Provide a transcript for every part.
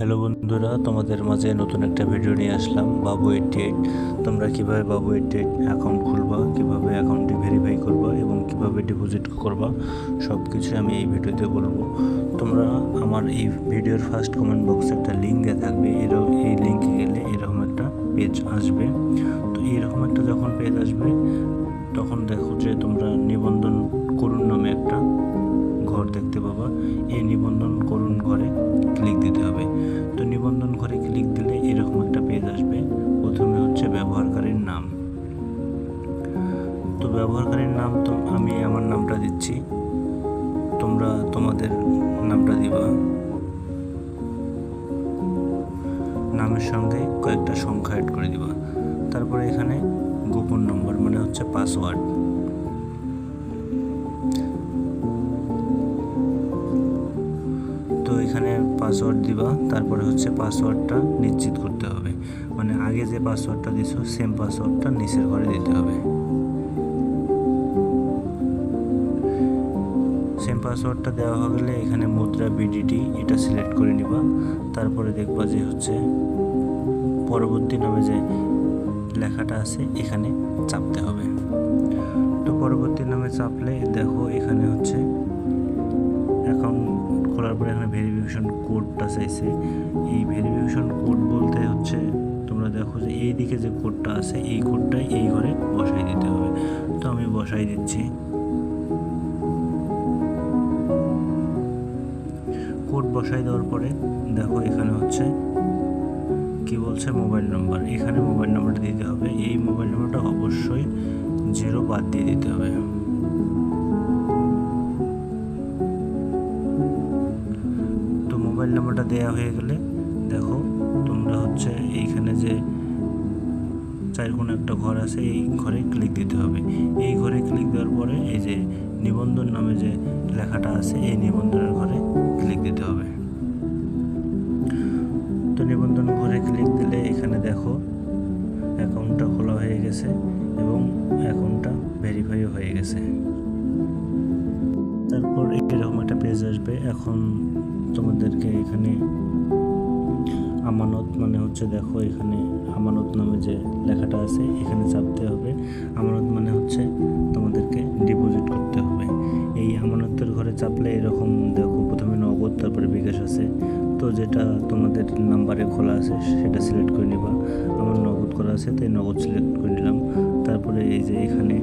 Hello বন্ধুরা, তোমাদের মাঝে নতুন একটা ভিডিও নিয়ে আসলাম। বাবু 88 তোমরা কিভাবে বাবু 88 অ্যাকাউন্ট খুলবা, কিভাবে অ্যাকাউন্টটি ভেরিফাই করবা এবং কিভাবে ডিপোজিট করবা সব কিছু আমি এই ভিডিওতে বলবো। তোমরা আমার এই ভিডিওর ফার্স্ট কমেন্ট বক্সে একটা লিঙ্ক দেওয়া থাকবে, এই লিঙ্কে গেলে এরকম একটা পেজ আসবে। তো এইরকম একটা যখন পেজ আসবে তখন দেখো যে তোমরা নিবন্ধন করুন নামে একটা ঘর দেখতে পাবা। এই নিবন্ধন করুন ঘরে ক্লিক দিতে হবে। তো নিবন্ধন ঘরে ক্লিক দিলে এরকম একটা পেজ আসবে। প্রথমে হচ্ছে ব্যবহারকারীর নাম। তো ব্যবহারকারীর নাম তো আমি আমার নামটা দিচ্ছি, তোমরা তোমাদের নামটা দিবা। নামের সঙ্গে কয়েকটা সংখ্যা অ্যাড করে দিবা। তারপরে এখানে গোপন নম্বর মানে হচ্ছে পাসওয়ার্ড। তো এখানে পাসওয়ার্ড দিবা। তারপরে হচ্ছে পাসওয়ার্ডটা নিশ্চিত করতে হবে, মানে আগে যে পাসওয়ার্ডটা দিছো সেম পাসওয়ার্ডটা নিচের ঘরে দিতে হবে। সেম পাসওয়ার্ডটা দেওয়া হয়ে গেলে এখানে মুদ্রা বিডিটি এটা সিলেক্ট করে নিবা। তারপরে দেখবা যে হচ্ছে পরবর্তী নামে যে লেখাটা আছে এখানে চাপতে হবে। তো পরবর্তী নামে চাপলে দেখো এখানে হচ্ছে অ্যাকাউন্ট খোলার পরে এখানে ভেরিফিকেশন কোডটা চাইছে। এই ভেরিফিকেশন কোড বলতে হচ্ছে তোমরা দেখো যে এই দিকে যে কোডটা আছে এই কোডটাই এই ঘরে বসাই দিতে হবে। তো আমি বসাই দিচ্ছি। কোড বসাই দেওয়ার পরে দেখো এখানে হচ্ছে কি বলছে মোবাইল নাম্বার। এখানে মোবাইল নাম্বারটা দিতে হবে। এই মোবাইল নাম্বারটা অবশ্যই 0 বাদ দিয়ে দিতে হবে। তো মোবাইল নাম্বারটা দেওয়া হয়ে গেলে দেখো তোমরা হচ্ছে এইখানে যে চার কোণে একটা ঘর আছে এই ঘরে ক্লিক দিতে হবে। এই ঘরে ক্লিক দেওয়ার পরে এই যে নিবন্ধন নামে যে লেখাটা আছে এই নিবন্ধনের ঘরে ক্লিক দিতে হবে। তো নিবন্ধন ঘরে ক্লিক দিলে এখানে দেখো অ্যাকাউন্টটা খোলা হয়ে গেছে এবং অ্যাকাউন্টটা ভেরিফাইও হয়ে গেছে। তারপর এরকম একটা পেজ আসবে। এখন তোমাদেরকে এখানে আমানত মানে হচ্ছে দেখো এখানে আমানত নামে যে লেখাটা আছে এখানে চাপতে হবে। আমানত মানে হচ্ছে তোমাদেরকে ডিপোজিট করতে হবে। এই আমানতের ঘরে চাপলে এরকম দেখো প্রথমে নগদ তারপরে বিকাশ আছে। তো যেটা তোমাদের নাম্বারে খোলা আছে সেটা সিলেক্ট করে নিবা। আমার নগদ করা আছে তাই নগদ সিলেক্ট করে নিলাম। তারপরে এই যে এখানে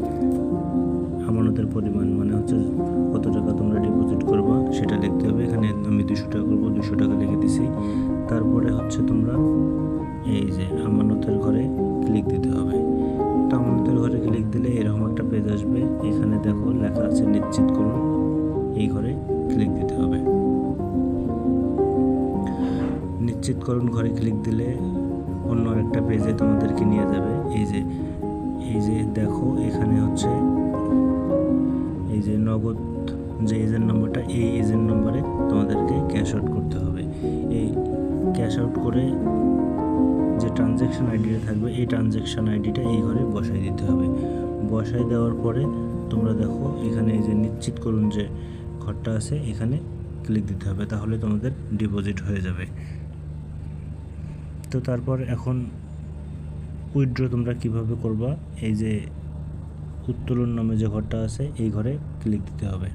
আমানতের পরিমাণ মানে হচ্ছে কত টাকা তোমরা ডিপোজিট করবা সেটা লিখতে হবে। এখানে আমি 200 টাকা করবো, 200 টাকা লিখে দিছি। তারপরে হচ্ছে তোমরা এই যে আমানতের ঘরে ক্লিক দিতে হবে। তো আমানতের ঘরে ক্লিক দিলে এরকম একটা পেজ আসবে। এখানে দেখো লেখা আছে নিশ্চিত করুন, এই ঘরে ক্লিক দিতে হবে। নিশ্চিত করুন ঘরে ক্লিক দিলে অন্য একটা পেজে তোমাদেরকে নিয়ে যাবে। এই যে দেখো এখানে হচ্ছে এই যে নগদ যে এজেন্ট নম্বরটা এই এজেন্ট নম্বরে তোমাদেরকে ক্যাশ আউট করতে হবে। এই ক্যাশ আউট করে যে ট্রানজ্যাকশন আইডিটা থাকবে এই ট্রানজ্যাকশন আইডিটা এই ঘরে বসাই দিতে হবে। বসাই দেওয়ার পরে তোমরা দেখো এখানে এই যে নিশ্চিত করুন যে ঘরটা আছে এখানে ক্লিক দিতে হবে, তাহলে তোমাদের ডিপোজিট হয়ে যাবে। তো তারপর এখন উইথড্র তোমরা কিভাবে করবা, এই যে উত্তোলন নামে যে ঘরটা আছে এই ঘরে ক্লিক দিতে হবে।